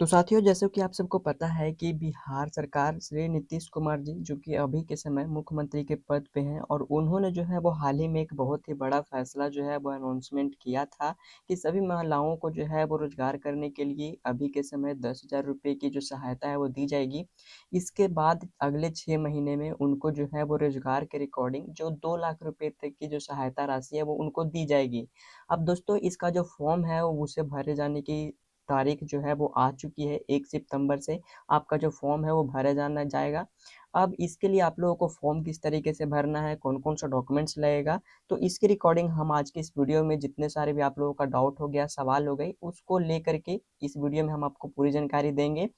तो साथियों, जैसे कि आप सबको पता है कि बिहार सरकार श्री नीतीश कुमार जी जो कि अभी के समय मुख्यमंत्री के पद पे हैं और उन्होंने जो है वो हाल ही में एक बहुत ही बड़ा फैसला जो है वो अनाउंसमेंट किया था कि सभी महिलाओं को जो है वो रोजगार करने के लिए अभी के समय 10,000 रुपये की जो सहायता है वो दी जाएगी। इसके बाद अगले 6 महीने में उनको जो है वो रोजगार के रिकॉर्डिंग जो 2 लाख रुपये तक की जो सहायता राशि है वो उनको दी जाएगी। अब दोस्तों, इसका जो फॉर्म है वो उसे भरे जाने की तारीख जो है वो आ चुकी है। 1 सितंबर से आपका जो फॉर्म है वो भरा जाना जाएगा। अब इसके लिए आप लोगों को फॉर्म किस तरीके से भरना है, कौन कौन सा डॉक्यूमेंट्स लगेगा, तो इसकी रिकॉर्डिंग हम आज के इस वीडियो में जितने सारे भी आप लोगों का डाउट हो गया, सवाल हो गई, उसको लेकर के इस वीडियो में हम आपको पूरी जानकारी देंगे।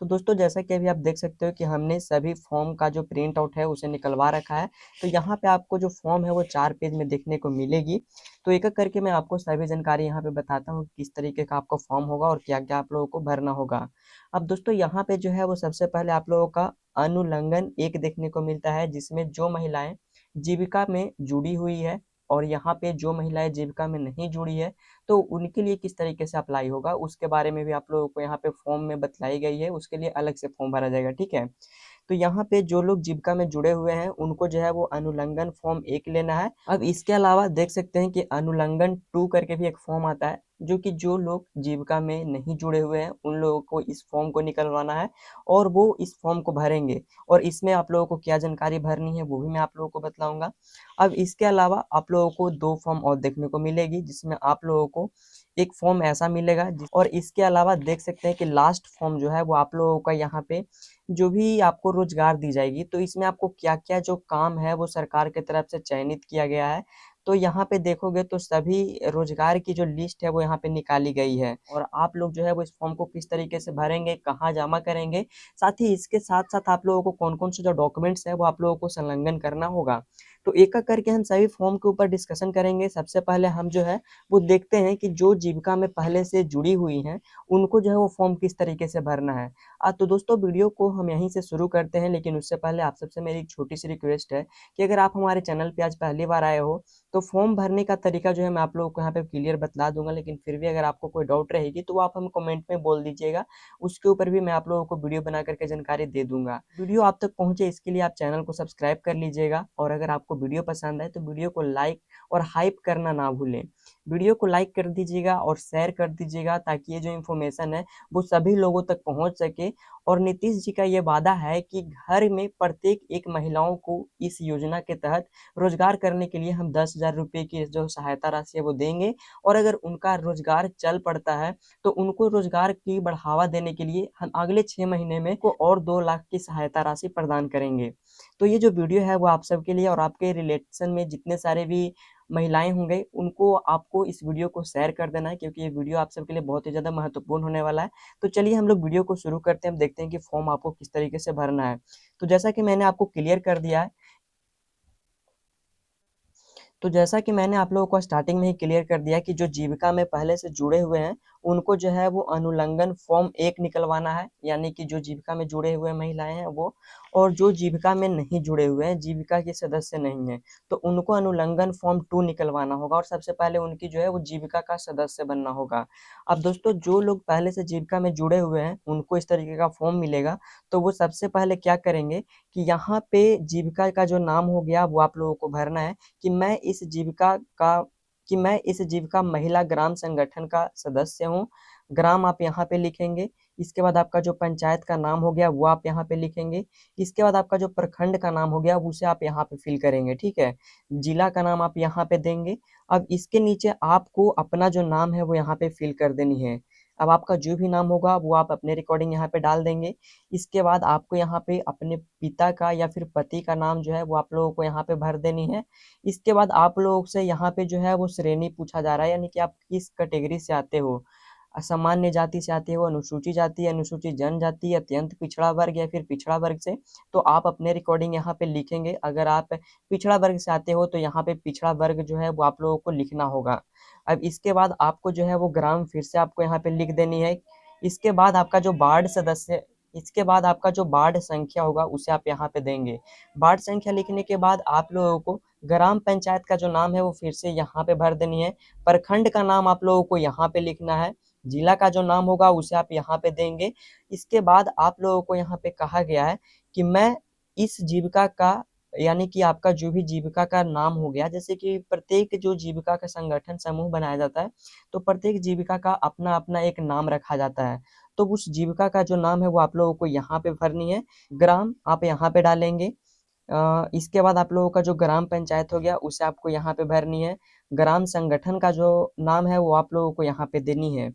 तो दोस्तों, जैसा कि अभी आप देख सकते हो कि हमने सभी फॉर्म का जो प्रिंट आउट है उसे निकलवा रखा है। तो यहाँ पे आपको जो फॉर्म है वो 4 पेज में देखने को मिलेगी। तो एक एक करके मैं आपको सभी जानकारी यहाँ पे बताता हूँ किस तरीके का आपका फॉर्म होगा और क्या क्या आप लोगों को भरना होगा। अब दोस्तों, यहाँ पे जो है वो सबसे पहले आप लोगों का अनुलंघन 1 देखने को मिलता है, जिसमें जो महिलाएं जीविका में जुड़ी हुई है और यहाँ पे जो महिलाएं जीविका में नहीं जुड़ी है तो उनके लिए किस तरीके से अप्लाई होगा उसके बारे में भी आप लोगों को यहाँ पे फॉर्म में बतलाई गई है। उसके लिए अलग से फॉर्म भरा जाएगा, ठीक है। तो यहाँ पे जो लोग जीविका में जुड़े हुए हैं उनको जो है वो अनुलंघन फॉर्म 1 लेना है। अब इसके अलावा देख सकते हैं कि अनुलंघन 2 करके भी एक फॉर्म आता है, जो कि जो लोग जीविका में नहीं जुड़े हुए हैं उन लोगों को इस फॉर्म को निकलवाना है और वो इस फॉर्म को भरेंगे। और इसमें आप लोगों को क्या जानकारी भरनी है वो भी मैं आप लोगों को बतलाऊंगा। अब इसके अलावा आप लोगों को 2 फॉर्म और देखने को मिलेगी, जिसमें आप लोगों को एक फॉर्म ऐसा मिलेगा और इसके अलावा देख सकते हैं कि लास्ट फॉर्म जो है वो आप लोगों का यहाँ पे जो भी आपको रोजगार दी जाएगी, तो इसमें आपको क्या क्या जो काम है वो सरकार की तरफ से चयनित किया गया है। तो यहाँ पे देखोगे तो सभी रोजगार की जो लिस्ट है वो यहाँ पे निकाली गई है और आप लोग जो है वो इस फॉर्म को किस तरीके से भरेंगे, कहाँ जमा करेंगे, साथ ही इसके साथ साथ आप लोगों को कौन कौन से जो डॉक्यूमेंट्स है वो आप लोगों को संलग्न करना होगा। तो एक एक करके हम सभी फॉर्म के ऊपर डिस्कशन करेंगे। सबसे पहले हम जो है वो देखते हैं कि जो जीविका में पहले से जुड़ी हुई हैं उनको जो है वो फॉर्म किस तरीके से भरना है। तो दोस्तों, वीडियो को हम यहीं से शुरू करते हैं, लेकिन उससे पहले आप सबसे मेरी एक छोटी सी रिक्वेस्ट है कि अगर आप हमारे चैनल पे आज पहली बार आए हो तो फॉर्म भरने का तरीका जो है मैं आप लोगों को यहाँ पे क्लियर बतला दूंगा, लेकिन फिर भी अगर आपको कोई डाउट रहेगी तो वो आप हमें कमेंट में बोल दीजिएगा। उसके ऊपर भी मैं आप लोगों को वीडियो बना करके जानकारी दे दूंगा। वीडियो आप तक पहुंचे इसके लिए आप चैनल को सब्सक्राइब कर लीजिएगा और अगर आपको वीडियो पसंद आए तो वीडियो को लाइक और हाइप करना ना भूलें। वीडियो को लाइक कर दीजिएगा और शेयर कर दीजिएगा ताकि ये जो इन्फॉर्मेशन है वो सभी लोगों तक पहुंच सके। और नीतीश जी का ये वादा है कि घर में प्रत्येक एक महिलाओं को इस योजना के तहत रोजगार करने के लिए हम 10,000 रुपये की जो सहायता राशि है वो देंगे। और अगर उनका रोजगार चल पड़ता है तो उनको रोजगार की बढ़ावा देने के लिए हम अगले 6 महीने में को और 2 लाख की सहायता राशि प्रदान करेंगे। तो ये जो वीडियो है वो आप सबके लिए और आपके रिलेशन में जितने सारे भी महिलाएं होंगे उनको आपको इस वीडियो को शेयर कर देना है, क्योंकि ये वीडियो आप सबके लिए बहुत ही ज़्यादा महत्वपूर्ण होने वाला है। तो चलिए हम लोग वीडियो को शुरू करते हैं, हम देखते हैं कि फॉर्म आपको किस तरीके से भरना है। तो जैसा कि मैंने आपको क्लियर कर दिया है, तो जैसा कि मैंने आप लोगों को स्टार्टिंग में ही क्लियर कर दिया कि जो जीविका में पहले से जुड़े हुए हैं उनको जो है वो अनुलंघन फॉर्म 1 निकलवाना है, यानी कि जो जीविका में जुड़े हुए महिलाएं हैं वो। और जो जीविका में नहीं जुड़े हुए हैं, जीविका के सदस्य नहीं है, तो उनको अनुलंघन फॉर्म 2 निकलवाना होगा और सबसे पहले उनकी जो है वो जीविका का सदस्य बनना होगा। अब दोस्तों, जो लोग पहले से जीविका में जुड़े हुए हैं उनको इस तरीके का फॉर्म मिलेगा। तो वो सबसे पहले क्या करेंगे कि यहाँ पे जीविका का जो नाम हो गया वो आप लोगों को भरना है कि मैं इस जीविका महिला ग्राम संगठन का सदस्य हूँ। ग्राम आप यहाँ पे लिखेंगे। इसके बाद आपका जो पंचायत का नाम हो गया वो आप यहाँ पे लिखेंगे। इसके बाद आपका जो प्रखंड का नाम हो गया उसे आप यहाँ पे फिल करेंगे, ठीक है। जिला का नाम आप यहाँ पे देंगे। अब इसके नीचे आपको अपना जो नाम है वो यहाँ पे फिल कर देनी है। अब आपका जो भी नाम होगा वो आप अपने रिकॉर्डिंग यहाँ पे डाल देंगे। इसके बाद आपको यहाँ पे अपने पिता का या फिर पति का नाम जो है वो आप लोगों को यहाँ पे भर देनी है। इसके बाद आप लोगों से यहाँ पे जो है वो श्रेणी पूछा जा रहा है, यानी कि आप किस कैटेगरी से आते हो। सामान्य जाति से आते हो, अनुसूचित जाति, अनुसूचित जनजाति, अत्यंत पिछड़ा वर्ग या फिर पिछड़ा वर्ग से। तो आप अपने रिकॉर्डिंग यहाँ पे लिखेंगे। अगर आप पिछड़ा वर्ग से आते हो तो यहाँ पे पिछड़ा वर्ग जो है वो आप लोगों को लिखना होगा। अब इसके बाद आपको जो है वो ग्राम फिर से आपको यहाँ पे लिख देनी है। इसके बाद आपका जो वार्ड सदस्य इसके बाद आपका जो वार्ड संख्या होगा उसे आप यहाँ पे देंगे। वार्ड संख्या लिखने के बाद आप लोगों को ग्राम पंचायत का जो नाम है वो फिर से यहाँ पे भर देनी है। प्रखंड का नाम आप लोगों को यहाँ पे लिखना है। जिला का जो नाम होगा उसे आप यहाँ पे देंगे। इसके बाद आप लोगों को यहाँ पे कहा गया है कि मैं इस जीविका का, यानी कि आपका जो भी जीविका का नाम हो गया, जैसे कि प्रत्येक जो जीविका का संगठन समूह बनाया जाता है, तो प्रत्येक जीविका का अपना अपना एक नाम रखा जाता है। तो उस जीविका का जो नाम है वो आप लोगों को यहाँ पे भरनी है। ग्राम आप यहाँ पे डालेंगे। इसके बाद आप लोगों का जो ग्राम पंचायत हो गया उसे आपको यहाँ पे भरनी है। ग्राम संगठन का जो नाम है वो आप लोगों को यहाँ पे देनी है।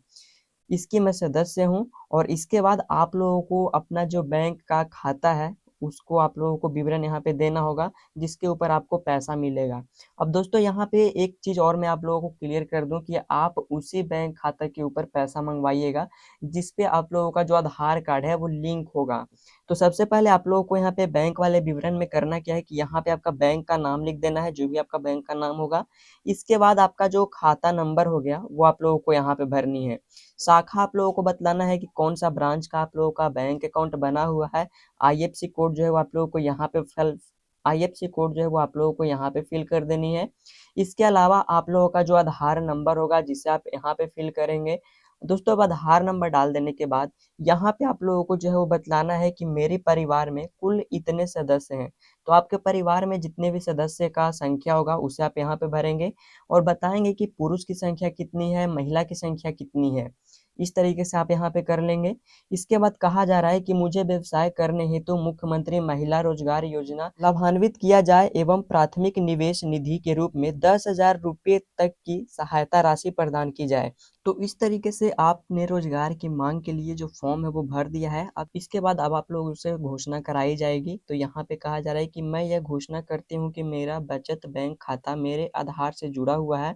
इसकी मैं सदस्य हूँ। और इसके बाद आप लोगों को अपना जो बैंक का खाता है उसको आप लोगों को विवरण यहाँ पे देना होगा, जिसके ऊपर आपको पैसा मिलेगा। अब दोस्तों यहाँ पे एक चीज़ और मैं आप लोगों को क्लियर कर दूं कि आप उसी बैंक खाता के ऊपर पैसा मंगवाइएगा जिस पे आप लोगों का जो आधार कार्ड है वो लिंक होगा। तो सबसे पहले आप लोगों को यहाँ पे बैंक वाले विवरण में करना क्या है कि यहाँ पे आपका बैंक का नाम लिख देना है, जो भी आपका बैंक का नाम होगा। इसके बाद आपका जो खाता नंबर हो गया वो आप लोगों को यहाँ पे भरनी है। शाखा आप लोगों को बतलाना है कि कौन सा ब्रांच का आप लोगों का बैंक अकाउंट बना हुआ है। आईएफएससी कोड जो है वो आप लोगों को यहाँ पे फिल आईएफएससी कोड जो है वो आप लोगों को यहाँ पे फिल कर देनी है। इसके अलावा आप लोगों का जो आधार नंबर होगा जिसे आप यहाँ पे फिल करेंगे। दोस्तों अब आधार नंबर डाल देने के बाद यहाँ पे आप लोगों को जो है वो बतलाना है कि मेरे परिवार में कुल इतने सदस्य हैं। तो आपके परिवार में जितने भी सदस्य का संख्या होगा उसे आप यहाँ पे भरेंगे और बताएंगे कि पुरुष की संख्या कितनी है, महिला की संख्या कितनी है। इस तरीके से आप यहाँ पे कर लेंगे। इसके बाद कहा जा रहा है कि मुझे व्यवसाय करने हेतु मुख्यमंत्री महिला रोजगार योजना लाभान्वित किया जाए एवं प्राथमिक निवेश निधि के रूप में 10,000 रुपये तक की सहायता राशि प्रदान की जाए। तो इस तरीके से आपने रोजगार की मांग के लिए जो फॉर्म है वो भर दिया है। अब इसके बाद अब आप लोगों से घोषणा कराई जाएगी। तो यहाँ पे कहा जा रहा है कि मैं यह घोषणा करती हूँ कि मेरा बचत बैंक खाता मेरे आधार से जुड़ा हुआ है,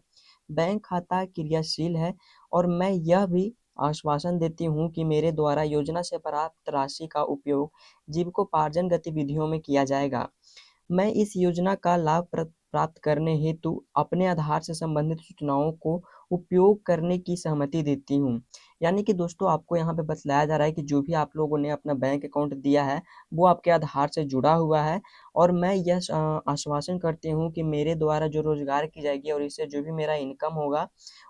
बैंक खाता क्रियाशील है और मैं यह भी आश्वासन देती हूँ कि मेरे द्वारा योजना से प्राप्त राशि का उपयोग जीविकोपार्जन गतिविधियों में किया जाएगा। मैं इस योजना का लाभ प्राप्त करने हेतु अपने आधार से संबंधित सूचनाओं को उपयोग करने की सहमति देती हूँ। यानी कि दोस्तों आपको यहाँ पे बतलाया जा रहा है कि जो भी आप लोगों ने अपना बैंक अकाउंट दिया है वो आपके आधार से जुड़ा हुआ है। और मैं यह आश्वासन करती हूँ कि मेरे द्वारा जो रोजगार की जाएगी और इससे जो भी मेरा इनकम होगा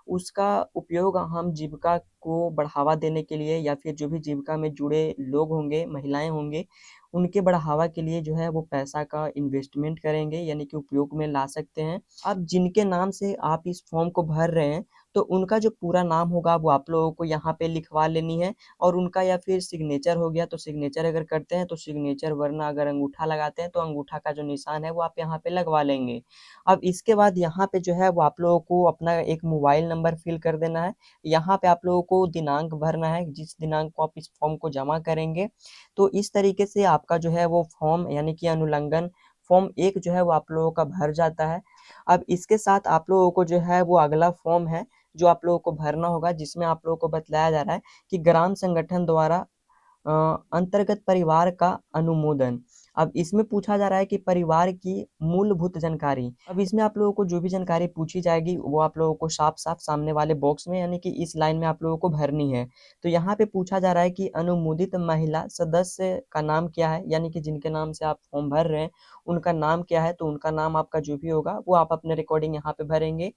उसका उपयोग हम जीविका को बढ़ावा देने के लिए या फिर जो भी जीविका में जुड़े लोग होंगे, महिलाएं होंगे, उनके बढ़ावा के लिए जो है वो पैसा का इन्वेस्टमेंट करेंगे, यानी कि उपयोग में ला सकते हैं। अब जिनके नाम से आप इस फॉर्म को भर रहे हैं तो उनका जो पूरा नाम होगा वो आप लोगों को यहाँ पे लिखवा लेनी है। और उनका या फिर सिग्नेचर हो गया तो सिग्नेचर अगर करते हैं तो सिग्नेचर, वरना अगर अंगूठा लगाते हैं तो अंगूठा का जो निशान है वो आप यहाँ पे लगवा लेंगे। अब इसके बाद यहाँ पे जो है वो आप लोगों को अपना एक मोबाइल नंबर फिल कर देना है। यहाँ पे आप लोगों को दिनांक भरना है जिस दिनांक को आप इस फॉर्म को जमा करेंगे। तो इस तरीके से आपका जो है वो फॉर्म, यानी कि अनुलंघन फॉर्म 1 जो है वो आप लोगों का भर जाता है। अब इसके साथ आप लोगों को जो है वो अगला फॉर्म है जो आप लोगों को भरना होगा, जिसमें आप लोगों को बतलाया जा रहा है कि ग्राम संगठन द्वारा अ, अंतर्गत परिवार का अनुमोदन। अब इसमें पूछा जा रहा है कि परिवार की मूलभूत जानकारी। अब इसमें आप लोगों को जो भी जानकारी पूछी जाएगी वो आप लोगों को साफ-साफ सामने वाले बॉक्स में, यानी कि इस लाइन में आप लोगों को भरनी है। तो यहाँ पे पूछा जा रहा है कि अनुमोदित महिला सदस्य का नाम क्या है, यानी कि जिनके नाम से आप फॉर्म भर रहे हैं उनका नाम क्या है। तो उनका नाम आपका जो भी होगा वो आप अपने रिकॉर्डिंग यहाँ पे भरेंगे।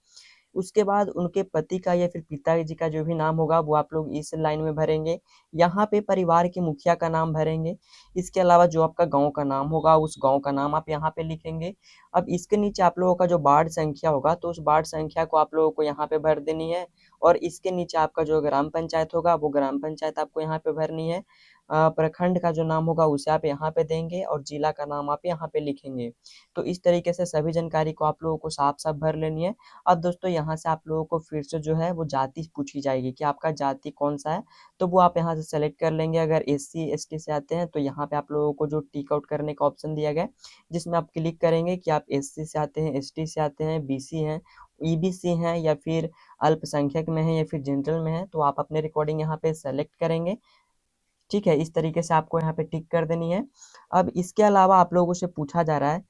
उसके बाद उनके पति का या फिर पिताजी का जो भी नाम होगा वो आप लोग इस लाइन में भरेंगे। यहाँ पे परिवार के मुखिया का नाम भरेंगे। इसके अलावा जो आपका गांव का नाम होगा उस गांव का नाम आप यहाँ पे लिखेंगे। अब इसके नीचे आप लोगों का जो वार्ड संख्या होगा तो उस वार्ड संख्या को आप लोगों को यहाँ पे भर देनी है। और इसके नीचे आपका जो ग्राम पंचायत होगा वो ग्राम पंचायत आपको यहाँ पे भरनी है। प्रखंड का जो नाम होगा उसे आप यहाँ पे देंगे और जिला का नाम आप यहाँ पे लिखेंगे। तो इस तरीके से सभी जानकारी को आप लोगों को साफ-साफ भर लेनी है। अब दोस्तों यहाँ से आप लोगों को फिर से जो है वो जाति पूछी जाएगी कि आपका जाति कौन-सा है, तो वो आप यहाँ से सेलेक्ट कर लेंगे। अगर एससी एसटी से आते हैं तो यहाँ पे आप लोगों को जो टिक आउट करने का ऑप्शन दिया गया है, जिसमें आप क्लिक करेंगे कि आप एससी से आते हैं, एसटी से आते हैं, बीसी हैं, ईबीसी हैं या फिर अल्पसंख्यक में हैं या फिर जनरल में हैं, तो आप अपने रिकॉर्डिंग यहाँ पे सेलेक्ट करेंगे। ठीक है, इस तरीके से आपको यहाँ पे टिक कर देनी है। अब इसके अलावा आप लोगों से पूछा जा रहा है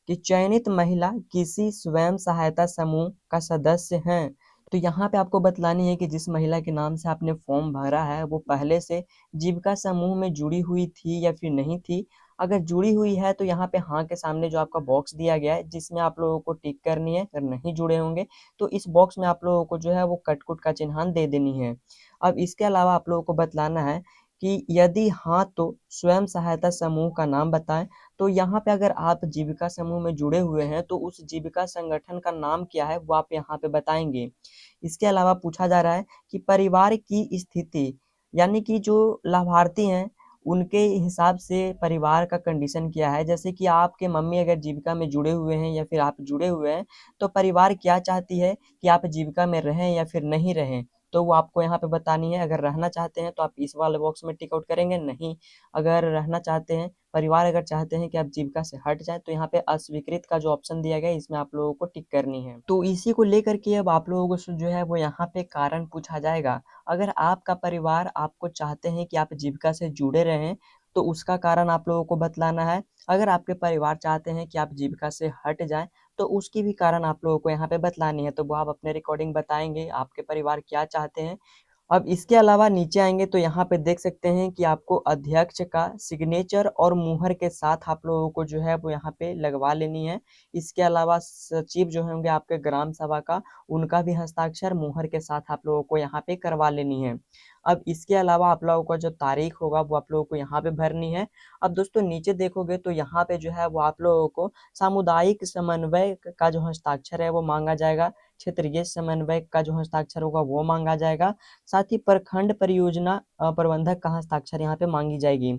कि चयनित महिला किसी स्वयं सहायता समूह का सदस्य हैं। तो यहाँ पे आपको बतलानी है कि जिस महिला के नाम से आपने फॉर्म भरा है वो पहले से जीविका समूह में जुड़ी हुई थी या फिर नहीं थी। अगर जुड़ी हुई है तो यहाँ पे हाँ के सामने जो आपका बॉक्स दिया गया है जिसमें आप लोगों को टिक करनी है। अगर नहीं जुड़े होंगे तो इस बॉक्स में आप लोगों को जो है वो कट-कुट का चिन्हांक दे देनी है। अब इसके अलावा आप लोगों को बतलाना है कि यदि हाँ तो स्वयं सहायता समूह का नाम बताएँ। तो यहाँ पे अगर आप जीविका समूह में जुड़े हुए हैं तो उस जीविका संगठन का नाम क्या है वो आप यहाँ पे बताएँगे। इसके अलावा पूछा जा रहा है कि परिवार की स्थिति, यानी कि जो लाभार्थी हैं उनके हिसाब से परिवार का कंडीशन क्या है। जैसे कि आपके मम्मी अगर जीविका में जुड़े हुए हैं या फिर आप जुड़े हुए हैं, तो परिवार क्या चाहती है कि आप जीविका में रहें या फिर नहीं रहें, तो वो आपको यहाँ पे बतानी है। अगर रहना चाहते हैं तो आप इस वाले बॉक्स में टिक आउट करेंगे, नहीं अगर रहना चाहते हैं, परिवार अगर चाहते हैं कि आप जीविका से हट जाएँ, तो यहाँ पे अस्वीकृत का जो ऑप्शन दिया गया है इसमें आप लोगों को टिक करनी है। तो इसी को लेकर के अब आप लोगों को जो है वो यहाँ पे कारण पूछा जाएगा। अगर आपका परिवार आपको चाहते हैं कि आप जीविका से जुड़े रहें, तो उसका कारण आप लोगों को बतलाना है। अगर आपके परिवार चाहते हैं कि आप जीविका से हट जाएँ, तो उसकी भी कारण आप लोगों को यहाँ पे बतलानी है। तो वो आप अपने रिकॉर्डिंग बताएँगे, आपके परिवार क्या चाहते हैं। अब इसके अलावा नीचे आएँगे तो यहाँ पे देख सकते हैं कि आपको अध्यक्ष का सिग्नेचर और मुहर के साथ आप लोगों को जो है वो यहाँ पे लगवा लेनी है। इसके अलावा सचिव जो होंगे आपके ग्राम सभा का, उनका भी हस्ताक्षर मुहर के साथ आप लोगों को यहाँ पे करवा लेनी है। अब इसके अलावा आप लोगों का जो तारीख होगा वो आप लोगों को यहाँ पे भरनी है। अब दोस्तों नीचे देखोगे तो यहाँ पे जो है वो आप लोगों को सामुदायिक समन्वय का जो हस्ताक्षर है वो माँगा जाएगा। क्षेत्रीय समन्वय का जो हस्ताक्षर होगा वो माँगा जाएगा। साथ ही प्रखंड परियोजना प्रबंधक का हस्ताक्षर यहाँ पे मांगी जाएगी।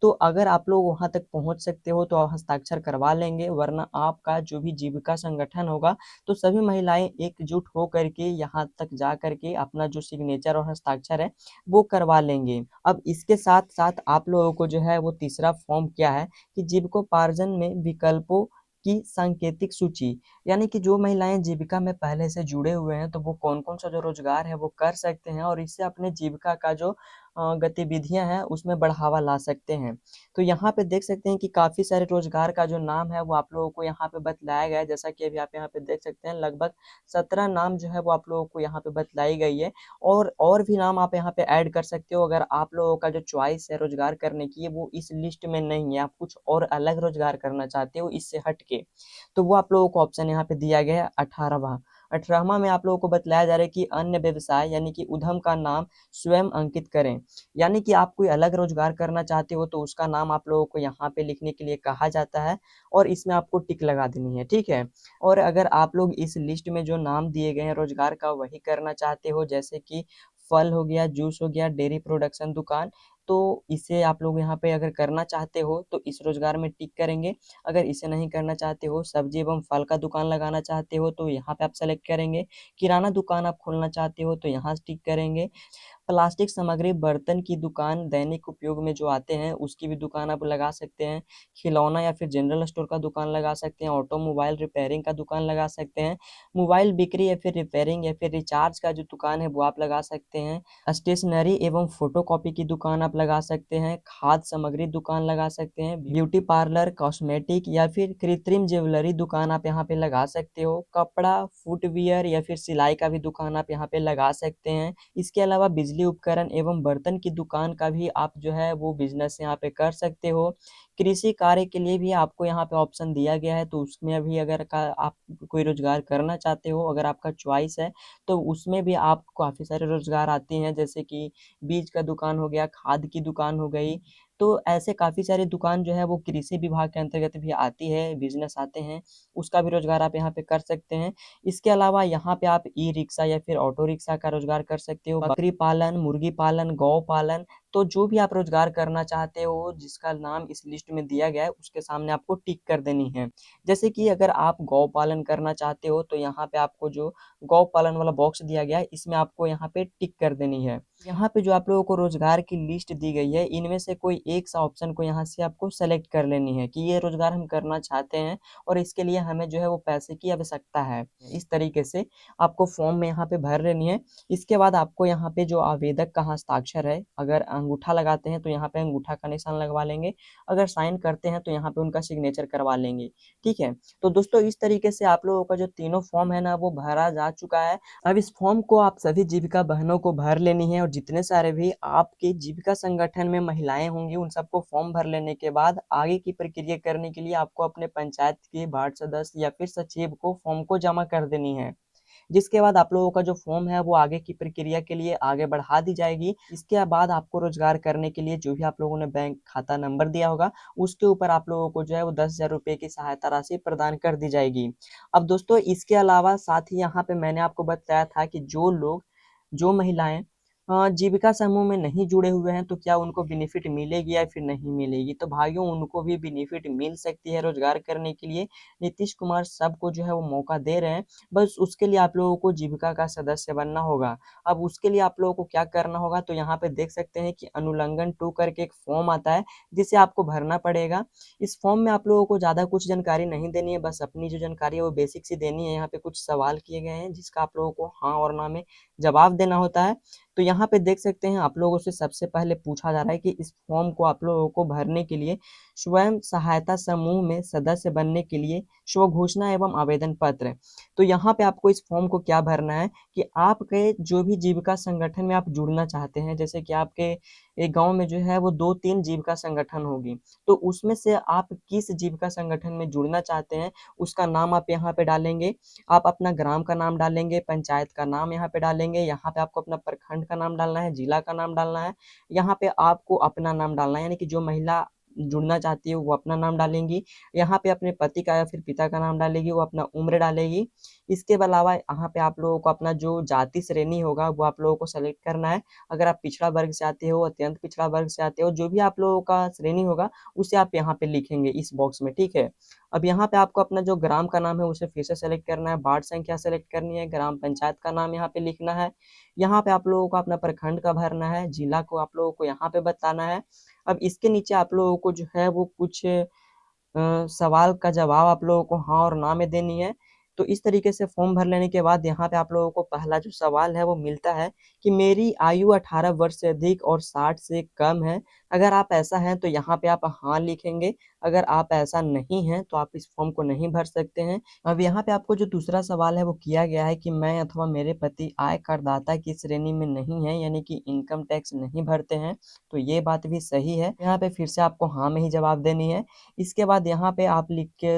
तो अगर आप लोग वहाँ तक पहुँच सकते हो तो आप हस्ताक्षर करवा लेंगे, वरना आपका जो भी जीविका संगठन होगा तो सभी महिलाएं एकजुट हो करके यहाँ तक जा करके अपना जो सिग्नेचर और हस्ताक्षर है वो करवा लेंगे। अब इसके साथ साथ आप लोगों को जो है वो तीसरा फॉर्म क्या है कि जीविकोपार्जन में विकल्पों की सांकेतिक सूची, यानी कि जो महिलाएं जीविका में पहले से जुड़े हुए हैं तो वो कौन-कौन सा जो रोजगार है वो कर सकते हैं और इससे अपने जीविका का जो गतिविधियां हैं उसमें बढ़ावा ला सकते हैं। तो यहाँ पे देख सकते हैं कि काफ़ी सारे रोजगार का जो नाम है वो आप लोगों को यहाँ पे बतलाया गया है। जैसा कि अभी आप यहाँ पे देख सकते हैं लगभग 17 नाम जो है वो आप लोगों को यहाँ पे बतलाई गई है और भी नाम आप यहाँ पे ऐड कर सकते हो। अगर आप लोगों का जो चॉइस है रोजगार करने की वो इस लिस्ट में नहीं है, आप कुछ और अलग रोजगार करना चाहते हो इससे हट के, तो वो आप लोगों को ऑप्शन यहाँ पे दिया गया है 18वां। 18वां में आप लोगों को बतलाया जा रहा है कि अन्य व्यवसाय यानी कि उद्यम का नाम स्वयं अंकित करें। यानी कि आप कोई अलग रोजगार करना चाहते हो तो उसका नाम आप लोगों को यहाँ पे लिखने के लिए कहा जाता है और इसमें आपको टिक लगा देनी है, ठीक है। और अगर आप लोग इस लिस्ट में जो नाम दिए गए हैं रोजगार का वही करना चाहते हो, जैसे कि फल हो गया, जूस हो गया, डेयरी प्रोडक्शन दुकान, तो इसे आप लोग यहाँ पे अगर करना चाहते हो तो इस रोजगार में टिक करेंगे। अगर इसे नहीं करना चाहते हो, सब्जी एवं फल का दुकान लगाना चाहते हो तो यहाँ पे आप सेलेक्ट करेंगे। किराना दुकान आप खोलना चाहते हो तो यहाँ टिक करेंगे। प्लास्टिक सामग्री बर्तन की दुकान दैनिक उपयोग में जो आते हैं उसकी भी दुकान आप लगा सकते हैं। खिलौना या फिर जनरल स्टोर का दुकान लगा सकते हैं। ऑटोमोबाइल रिपेयरिंग का दुकान लगा सकते हैं। मोबाइल बिक्री या फिर रिपेयरिंग या फिर रिचार्ज का जो दुकान है वो आप लगा सकते हैं। स्टेशनरी एवं फोटोकॉपी की दुकान आप लगा सकते हैं। खाद्य सामग्री दुकान लगा सकते हैं। ब्यूटी पार्लर, कॉस्मेटिक या फिर कृत्रिम ज्वेलरी दुकान आप यहाँ पे लगा सकते हो। कपड़ा, फुटवियर या फिर सिलाई का भी दुकान आप यहाँ पे लगा सकते हैं। इसके अलावा बिजली उपकरण एवं बर्तन की दुकान का भी आप जो है वो बिजनेस यहाँ पे कर सकते हो। कृषि कार्य के लिए भी आपको यहाँ पे ऑप्शन दिया गया है तो उसमें भी अगर आप कोई रोजगार करना चाहते हो, अगर आपका चॉइस है तो उसमें भी आप काफ़ी सारे रोजगार आते हैं, जैसे कि बीज का दुकान हो गया, खाद की दुकान हो गई। तो ऐसे काफ़ी सारी दुकान जो है वो कृषि विभाग के अंतर्गत भी आती है, बिजनेस आते हैं, उसका भी रोजगार आप यहाँ पे कर सकते हैं। इसके अलावा यहाँ पे आप ई रिक्शा या फिर ऑटो रिक्शा का रोजगार कर सकते हो। बकरी पालन, मुर्गी पालन, गौ पालन, तो जो भी आप रोजगार करना चाहते हो जिसका नाम इस लिस्ट में दिया गया है उसके सामने आपको टिक कर देनी है। जैसे कि अगर आप गौ पालन करना चाहते हो तो यहाँ पे आपको जो गौ पालन वाला बॉक्स दिया गया है इसमें आपको यहाँ पे टिक कर देनी है। यहाँ पे जो आप लोगों को रोजगार की लिस्ट दी गई है इनमें से कोई एक सा ऑप्शन को यहाँ से आपको सेलेक्ट कर लेनी है कि ये रोजगार हम करना चाहते हैं और इसके लिए हमें जो है वो पैसे की आवश्यकता है। इस तरीके से आपको फॉर्म में यहाँ पे भर लेनी है। इसके बाद आपको यहाँ पे जो आवेदक का हस्ताक्षर है, अगर अंगूठा लगाते हैं तो यहाँ पे अंगूठा का निशान लगवा लेंगे, अगर साइन करते हैं तो यहाँ पे उनका सिग्नेचर करवा लेंगे, ठीक है। तो दोस्तों इस तरीके से आप लोगों का जो तीनों फॉर्म है ना वो भरा जा चुका है। अब इस फॉर्म को आप सभी जीविका बहनों को भर लेनी है और जितने सारे भी आपके जीविका संगठन में महिलाएं होंगी उन सबको फॉर्म भर लेने के बाद आगे की प्रक्रिया करने के लिए आपको अपने पंचायत के वार्ड सदस्य या फिर सचिव को फॉर्म को जमा कर देनी है। जिसके बाद आप लोगों का जो फॉर्म है वो आगे की प्रक्रिया के लिए आगे बढ़ा दी जाएगी। इसके बाद आपको रोजगार करने के लिए जो भी आप लोगों ने बैंक खाता नंबर दिया होगा उसके ऊपर आप लोगों को जो है वो 10,000 रुपए की सहायता राशि प्रदान कर दी जाएगी। अब दोस्तों इसके अलावा साथ ही यहाँ पे मैंने आपको बताया था कि जो महिलाएं जीविका समूह में नहीं जुड़े हुए हैं तो क्या उनको बेनिफिट मिलेगी या फिर नहीं मिलेगी। तो भाइयों उनको भी बेनिफिट मिल सकती है रोजगार करने के लिए। नीतीश कुमार सबको जो है वो मौका दे रहे हैं, बस उसके लिए आप लोगों को जीविका का सदस्य बनना होगा। अब उसके लिए आप लोगों को क्या करना होगा, तो यहाँ पे देख सकते हैं कि अनुलंघन 2 करके एक फॉर्म आता है जिसे आपको भरना पड़ेगा। इस फॉर्म में आप लोगों को ज़्यादा कुछ जानकारी नहीं देनी है, बस अपनी जो जानकारी है वो बेसिक सी देनी है। यहाँ पे कुछ सवाल किए गए हैं जिसका आप लोगों को हाँ और ना में जवाब देना होता है। तो यहाँ पे देख सकते हैं आप लोगों से सबसे पहले पूछा जा रहा है कि इस फॉर्म को आप लोगों को भरने के लिए स्वयं सहायता समूह में सदस्य बनने के लिए स्वघोषणा एवं आवेदन पत्र। तो यहाँ पे आपको इस फॉर्म को क्या भरना है कि आपके जो भी जीविका संगठन में आप जुड़ना चाहते हैं, जैसे कि आपके एक गांव में जो है वो 2-3 जीविका संगठन होगी, तो उसमें से आप किस जीविका संगठन में जुड़ना चाहते हैं उसका नाम आप यहाँ पे डालेंगे। आप अपना ग्राम का नाम डालेंगे, पंचायत का नाम यहाँ पे डालेंगे, यहाँ पे आपको अपना प्रखंड का नाम डालना है, जिला का नाम डालना है, यहाँ पे आपको अपना नाम डालना है, यानी कि जो महिला जुड़ना चाहती है वो अपना नाम डालेंगी, यहाँ पे अपने पति का या फिर पिता का नाम डालेगी, वो अपना उम्र डालेगी। इसके अलावा यहाँ पे आप लोगों को अपना जो जाति श्रेणी होगा वो आप लोगों को सेलेक्ट करना है। अगर आप पिछड़ा वर्ग से आते हो, अत्यंत पिछड़ा वर्ग से आते हो, जो भी आप लोगों का श्रेणी होगा उसे आप यहाँ पे लिखेंगे इस बॉक्स में, ठीक है। अब यहाँ पे आपको अपना जो ग्राम का नाम है उसे फिर से सेलेक्ट करना है, वार्ड संख्या सेलेक्ट करनी है, ग्राम पंचायत का नाम यहाँ पे लिखना है, यहाँ पे आप लोगों को अपना प्रखंड का भरना है, जिला को आप लोगों को यहाँ पे बताना है। अब इसके नीचे आप लोगों को जो है वो कुछ सवाल का जवाब आप लोगों को हाँ और ना में देनी है। तो इस तरीके से फॉर्म भर लेने के बाद यहाँ पे आप लोगों को पहला जो सवाल है वो मिलता है कि मेरी आयु 18 वर्ष से अधिक और 60 से कम है। अगर आप ऐसा हैं तो यहाँ पे आप हाँ लिखेंगे, अगर आप ऐसा नहीं हैं तो आप इस फॉर्म को नहीं भर सकते हैं। अब यहाँ पे आपको जो दूसरा सवाल है वो किया गया है कि मैं अथवा मेरे पति आय करदाता की श्रेणी में नहीं है, यानी कि इनकम टैक्स नहीं भरते हैं। तो ये बात भी सही है, यहाँ पे फिर से आपको हाँ में ही जवाब देनी है। इसके बाद यहाँ पे आप लिख के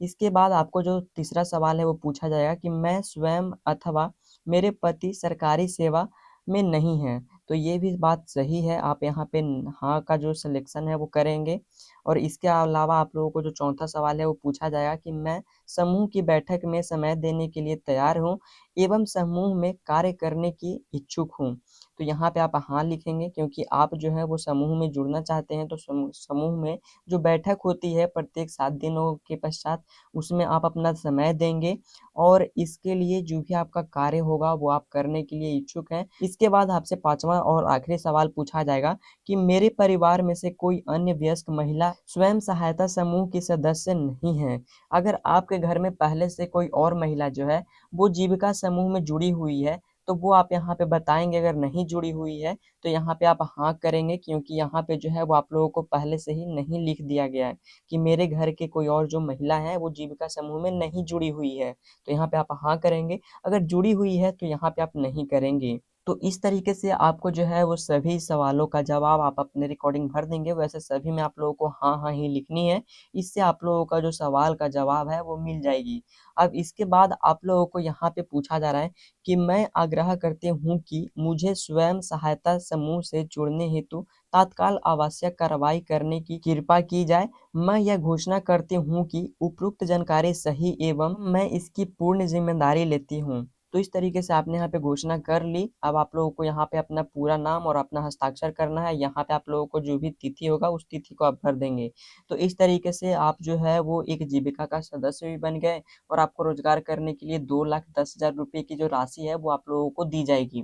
इसके बाद आपको जो तीसरा सवाल है वो पूछा जाएगा कि मैं स्वयं अथवा मेरे पति सरकारी सेवा में नहीं है। तो ये भी बात सही है, आप यहाँ पे हाँ का जो सिलेक्शन है वो करेंगे। और इसके अलावा आप लोगों को जो चौथा सवाल है वो पूछा जाएगा कि मैं समूह की बैठक में समय देने के लिए तैयार हूँ एवं समूह में कार्य करने की इच्छुक हूँ। तो यहाँ पे आप हाँ लिखेंगे क्योंकि आप जो है वो समूह में जुड़ना चाहते हैं। तो समूह में जो बैठक होती है प्रत्येक 7 दिनों के पश्चात उसमें आप अपना समय देंगे और इसके लिए जो भी आपका कार्य होगा वो आप करने के लिए इच्छुक हैं। इसके बाद आपसे पांचवा और आखिरी सवाल पूछा जाएगा कि मेरे परिवार में से कोई अन्य वयस्क महिला स्वयं सहायता समूह की सदस्य नहीं है। अगर आपके घर में पहले से कोई और महिला जो है वो जीविका समूह में जुड़ी हुई है तो वो आप यहाँ पे बताएंगे। अगर नहीं जुड़ी हुई है तो यहाँ पे आप हाँ करेंगे क्योंकि यहाँ पे जो है वो आप लोगों को पहले से ही नहीं लिख दिया गया है कि मेरे घर के कोई और जो महिला है वो जीविका समूह में नहीं जुड़ी हुई है। तो यहाँ पे आप हाँ करेंगे, अगर जुड़ी हुई है तो यहाँ पे आप नहीं करेंगे। तो इस तरीके से आपको जो है वो सभी सवालों का जवाब आप अपने रिकॉर्डिंग भर देंगे, वैसे सभी में आप लोगों को हाँ हाँ ही लिखनी है। इससे आप लोगों का जो सवाल का जवाब है वो मिल जाएगी। अब इसके बाद आप लोगों को यहाँ पे पूछा जा रहा है कि मैं आग्रह करती हूँ कि मुझे स्वयं सहायता समूह से जुड़ने हेतु तत्काल आवश्यक कार्रवाई करने की कृपा की जाए। मैं यह घोषणा करती हूँ कि उपरोक्त जानकारी सही एवं मैं इसकी पूर्ण जिम्मेदारी लेती हूँ। तो इस तरीके से आपने यहाँ पे घोषणा कर ली। अब आप लोगों को यहाँ पे अपना पूरा नाम और अपना हस्ताक्षर करना है। यहाँ पे आप लोगों को जो भी तिथि होगा उस तिथि को आप भर देंगे। तो इस तरीके से आप जो है वो एक जीविका का सदस्य भी बन गए और आपको रोजगार करने के लिए 2,10,000 रुपये की जो राशि है वो आप लोगों को दी जाएगी।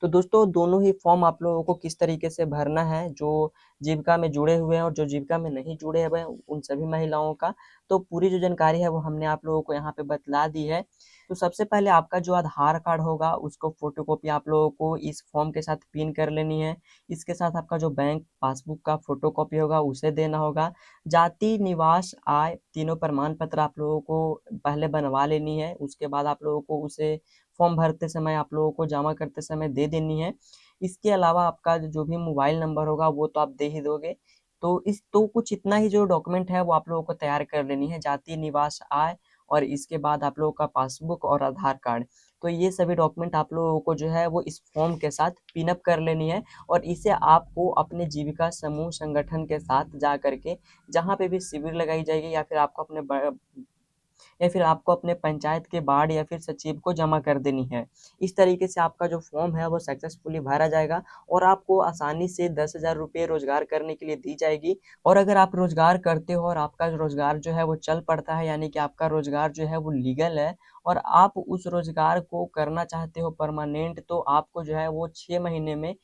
तो दोस्तों दोनों ही फॉर्म आप लोगों को किस तरीके से भरना है, जो जीविका में जुड़े हुए हैं और जो जीविका में नहीं जुड़े हुए हैं उन सभी महिलाओं का, तो पूरी जो जानकारी है वो हमने आप लोगों को यहाँ पे बतला दी है। तो सबसे पहले आपका जो आधार कार्ड होगा उसको फोटोकॉपी आप लोगों को इस फॉर्म के साथ पिन कर लेनी है। इसके साथ आपका जो बैंक पासबुक का फोटोकॉपी होगा उसे देना होगा। जाति, निवास, आय तीनों प्रमाण पत्र आप लोगों को पहले बनवा लेनी है। उसके बाद आप लोगों को उसे फॉर्म भरते समय आप लोगों को जमा करते समय दे देनी है। इसके अलावा आपका जो भी मोबाइल नंबर होगा वो तो आप दे ही दोगे। तो कुछ इतना ही जो डॉक्यूमेंट है वो आप लोगों को तैयार कर लेनी है, जाति, निवास, आय, और इसके बाद आप लोगों का पासबुक और आधार कार्ड। तो ये सभी डॉक्यूमेंट आप लोगों को जो है वो इस फॉर्म के साथ पिन अप कर लेनी है, और इसे आपको अपने जीविका समूह संगठन के साथ जा करके जहाँ पे भी शिविर लगाई जाएगी, या फिर आपको अपने पंचायत के वार्ड या फिर सचिव को जमा कर देनी है। इस तरीके से आपका जो फॉर्म है वो सक्सेसफुली भरा जाएगा, और आपको आसानी से 10,000 रुपये रोजगार करने के लिए दी जाएगी। और अगर आप रोजगार करते हो और आपका रोजगार जो है वो चल पड़ता है, यानी कि आपका रोजगार जो है वो लीगल है, और आप उस रोजगार को करना चाहते हो परमानेंट, तो आपको जो है वो 6 महीने में,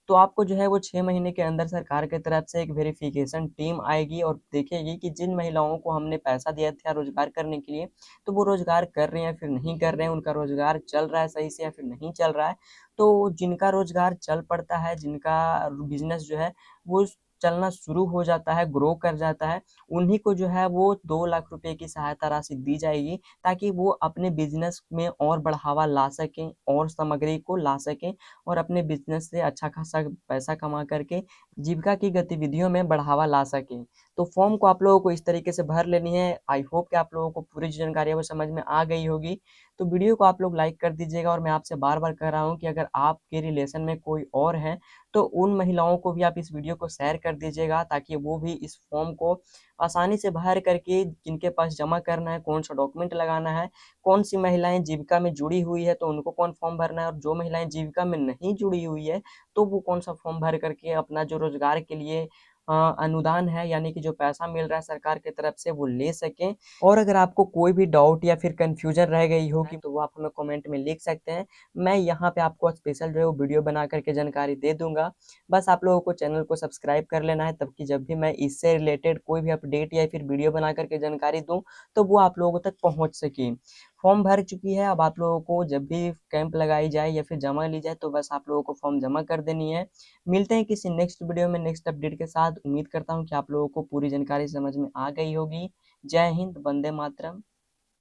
तो आपको जो है वो 6 महीने के अंदर सरकार की तरफ से एक वेरिफिकेशन टीम आएगी और देखेगी कि जिन महिलाओं को हमने पैसा दिया था रोजगार करने के लिए, तो वो रोजगार कर रहे हैं फिर नहीं कर रहे हैं, उनका रोजगार चल रहा है सही से या फिर नहीं चल रहा है। तो जिनका रोजगार चल पड़ता है, जिनका बिजनेस जो है वो चलना शुरू हो जाता है, ग्रो कर जाता है, उन्हीं को जो है वो 2 लाख रुपए की सहायता राशि दी जाएगी, ताकि वो अपने बिजनेस में और बढ़ावा ला सकें और सामग्री को ला सकें, और अपने बिजनेस से अच्छा खासा पैसा कमा करके जीविका की गतिविधियों में बढ़ावा ला सकें। तो फॉर्म को आप लोगों को इस तरीके से भर लेनी है। आई होप कि आप लोगों को पूरी जानकारी वो समझ में आ गई होगी। तो वीडियो को आप लोग लाइक कर दीजिएगा, और मैं आपसे बार बार कह रहा हूँ कि अगर आपके रिलेशन में कोई और है तो उन महिलाओं को भी आप इस वीडियो को शेयर कर दीजिएगा, ताकि वो भी इस फॉर्म को आसानी से भर करके, जिनके पास जमा करना है, कौन सा डॉक्यूमेंट लगाना है, कौन सी महिलाएं जीविका में जुड़ी हुई है तो उनको कौन फॉर्म भरना है, और जो महिलाएं जीविका में नहीं जुड़ी हुई है तो वो कौन सा फॉर्म भर करके अपना जो रोजगार के लिए अनुदान है, यानी कि जो पैसा मिल रहा है सरकार की तरफ से, वो ले सकें। और अगर आपको कोई भी डाउट या फिर कंफ्यूजन रह गई हो कि, तो वो आप हमें कमेंट में लिख सकते हैं। मैं यहाँ पे आपको स्पेशल जो है वो वीडियो बना करके जानकारी दे दूंगा। बस आप लोगों को चैनल को सब्सक्राइब कर लेना है, तब कि जब भी मैं इससे रिलेटेड कोई भी अपडेट या फिर वीडियो बना करके जानकारी दूं तो वो आप लोगों तक पहुंच सके। फॉर्म भर चुकी है, अब आप लोगों को जब भी कैंप लगाई जाए या फिर जमा ली जाए तो बस आप लोगों को फॉर्म जमा कर देनी है। मिलते हैं किसी नेक्स्ट वीडियो में नेक्स्ट अपडेट के साथ। उम्मीद करता हूँ कि आप लोगों को पूरी जानकारी समझ में आ गई होगी। जय हिंद, वंदे मातरम।